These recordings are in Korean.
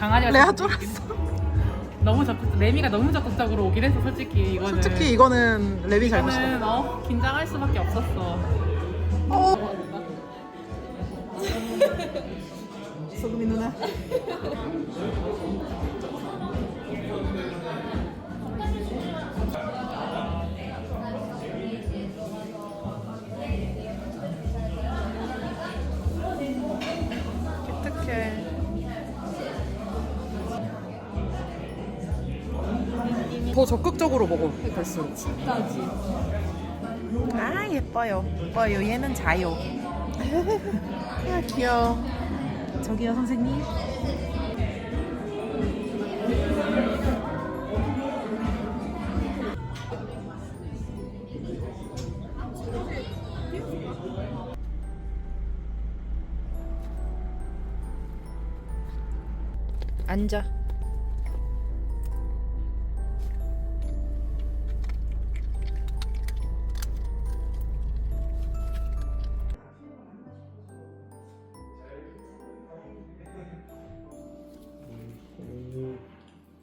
강아지가 레아 적극- 쫄았어. 너무 적극 레미가 너무 적극적으로 오긴 했어 솔직히 이거는. 솔직히 이거는 레비 잘못이다. 이거는 긴장할 수밖에 없었어. 소금이 누나. 기특해. 더 적극적으로 먹어. 갈수록. 진짜지. 아 예뻐요. 예뻐요. 얘는 자요. 아 귀여워. 저기요 선생님. 앉아.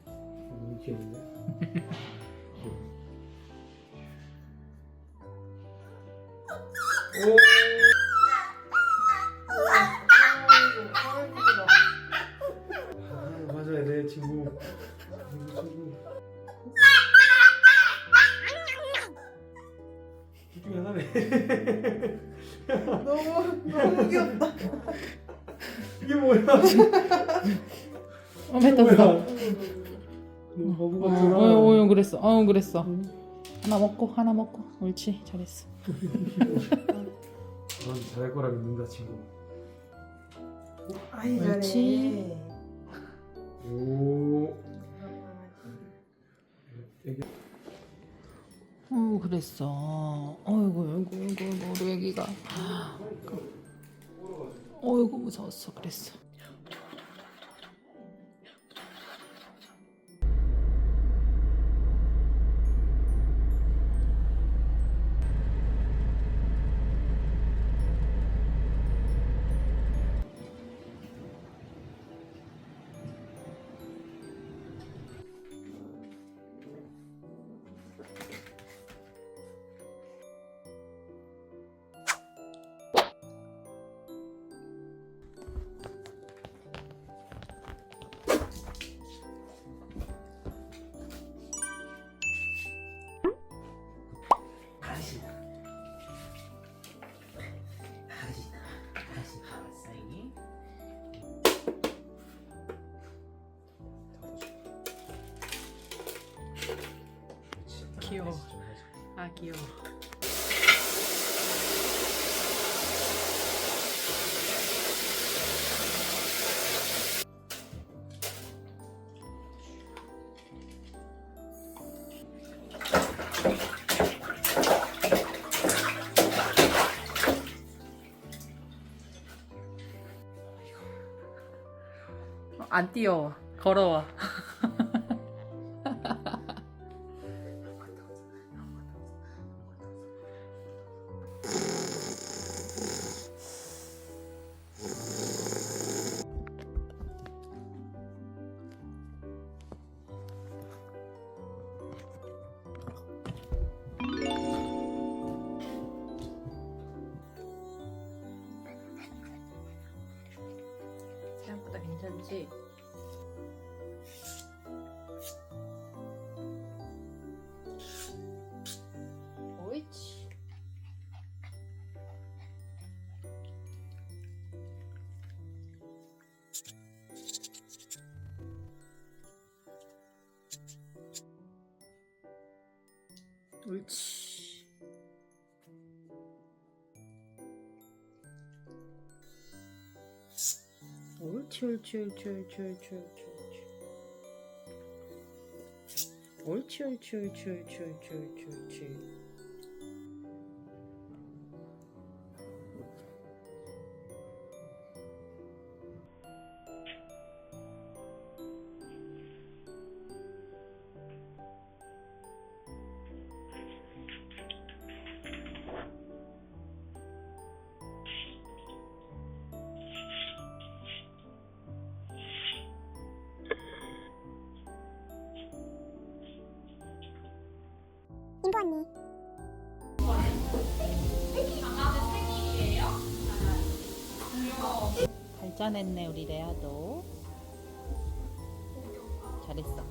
너무 귀여운데? 오! 아, 맞아야 돼, 친구. 친구. 둘 중에 하나네. 너무 귀엽다. 이게 뭐야? 뱉었어. 너무 바보 같잖아. 어유 그랬어. 그랬어. 하나 먹고 옳지 잘했어. 넌 잘할 거라 믿는다, 친구. 아이 옳지. 오. 그랬어. 어이구 우리 애기가. 어이구 무서웠어 그랬어. 귀여워. 아 귀여워. 안 뛰어. 걸어와. 생각보다 괜찮지? 옳지. 옳지. 옳지 옳지 옳지 옳지 옳지 옳지 옳지 옳지 옳지 옳지 옳지 옳지 옳지. 김보 언니. 발전했네 우리 레아도. 잘했어.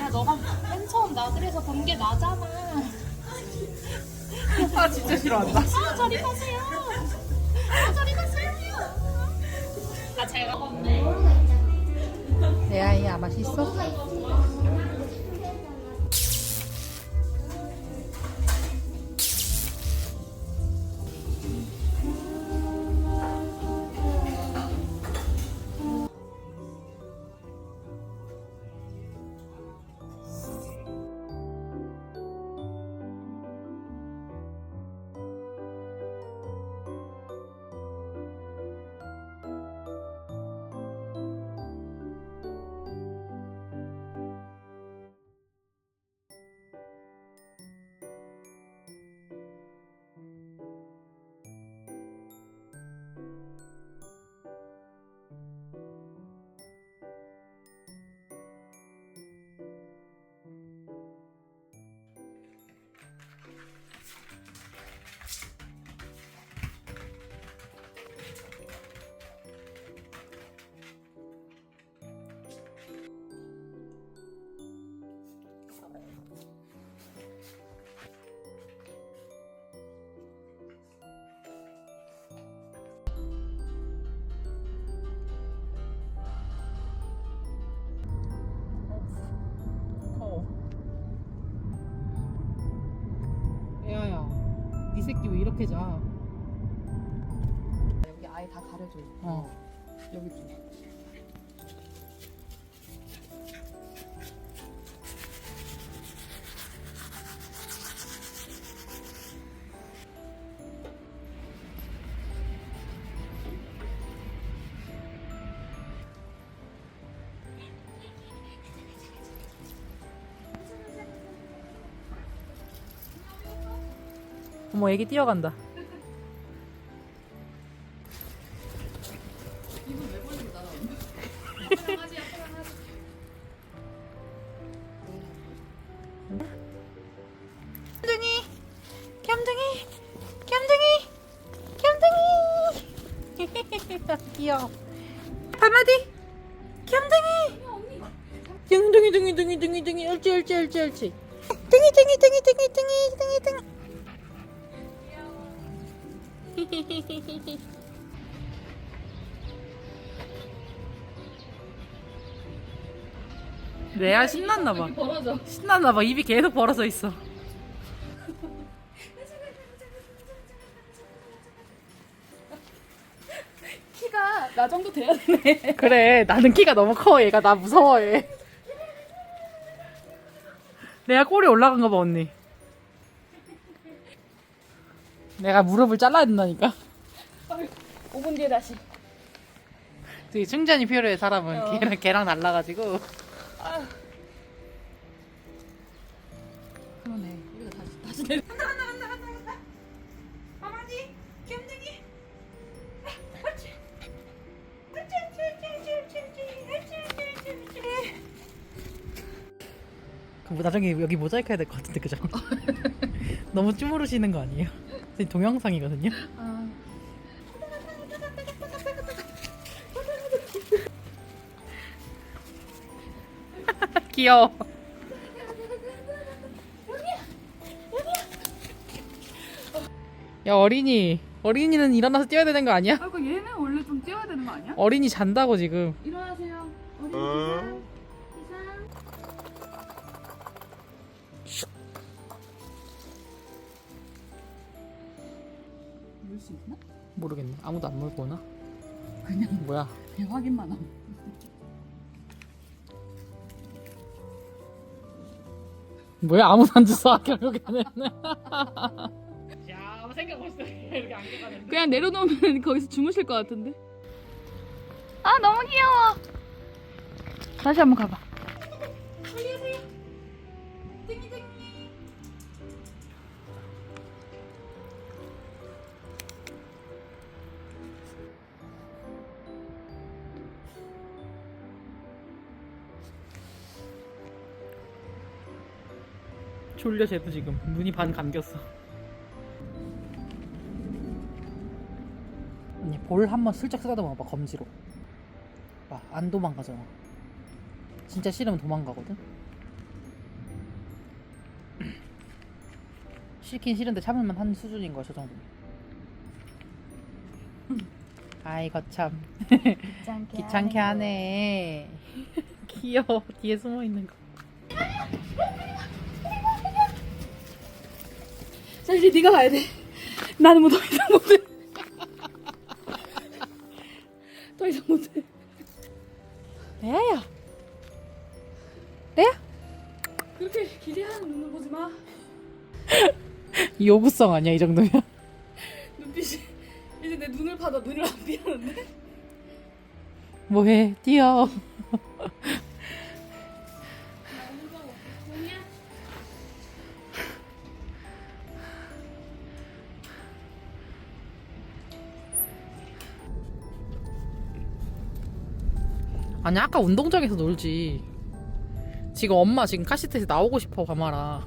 야 너가 맨 처음 나 그래서 본 게 나잖아. 아 진짜 싫어한다. 아 저리 가세요. 아 저리 가세요. 아 제가 없네. 레아야 맛있어? 애아야, 네 새끼 왜 이렇게 자? 여기 아예 다 가려져 있고. 여기 좀. 어머, 애기 뛰어간다. 겸둥이, 겸둥이, 겸둥이, 겸둥이. 귀여워. 한마디. 겸둥이. 겸둥이, 둥이, 둥이, 둥이, 둥이, 옳지, 옳지, 옳지, 옳지. 둥이, 둥이, 둥이, 둥이, 둥이, 둥이, 둥이. 레아 신났나봐. 신났나봐. 입이 계속 벌어져 있어. 키가 나 정도 돼야 되네. 그래, 나는 키가 너무 커. 얘가 나 무서워해. 내가 꼬리 올라간 거 봐, 언니. 내가 무릎을 잘라야 된다니까. 5분 뒤에 다시. 되게 충전이 필요해, 사람은. 걔랑 달라가지고. 그러네. 우리가 다시 내려. 나중에 여기 모자이크 해야 될 것 같은데, 그죠? 너무 쭈무르시는 거 아니에요? 지금 동영상이거든요. 귀여워. 야, 어린이는 일어나서 뛰어야 되는 거 아니야? 아, 그 얘는 원래 좀 뛰어야 되는 거 아니야? 어린이 잔다고 지금. 일어나세요. 어디 기상. 물 수 있나? 모르겠네. 아무도 안 물고 오나? 그냥 뭐야? 배 확인만 하면. 뭐야? 아무도 안 줬어. 결국에는. 야, 생각 없어. 이렇게 안겨가는. 그냥 내려놓으면 거기서 주무실 것 같은데. 아 너무 귀여워. 다시 한번 가봐. 졸려 쟤도 지금 눈이 반 감겼어. 언니 볼 한번 슬쩍 쓰다듬어 봐 검지로. 봐 안 도망가잖아. 진짜 싫으면 도망가거든. 싫긴 싫은데 참을만 한 수준인 거야 저 정도면. 아이고 참 귀찮게 하네. 귀여워 뒤에 숨어 있는 거. 자 이제 네가 가야 돼. 나는 뭐 더 이상 못해. 더 이상 못해. 레아야. 레아? 그렇게 기대하는 눈을 보지 마. 요구성 아니야 이 정도면? 눈빛이 이제 내 눈을 받아. 눈을 안 피하는데. 뭐해 뛰어. 아니 아까 운동장에서 놀지. 지금 엄마 지금 카시트에서 나오고 싶어 봐마라.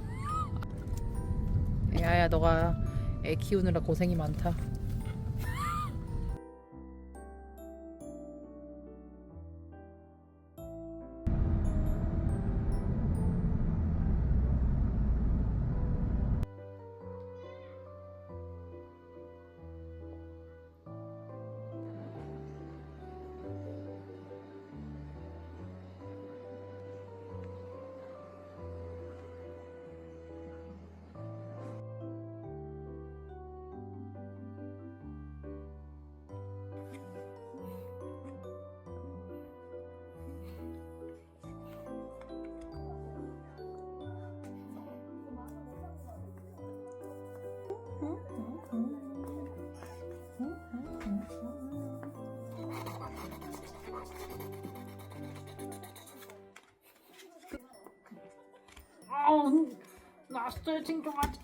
야야 너가 애 키우느라 고생이 많다. 나 스트레칭 좀 하자.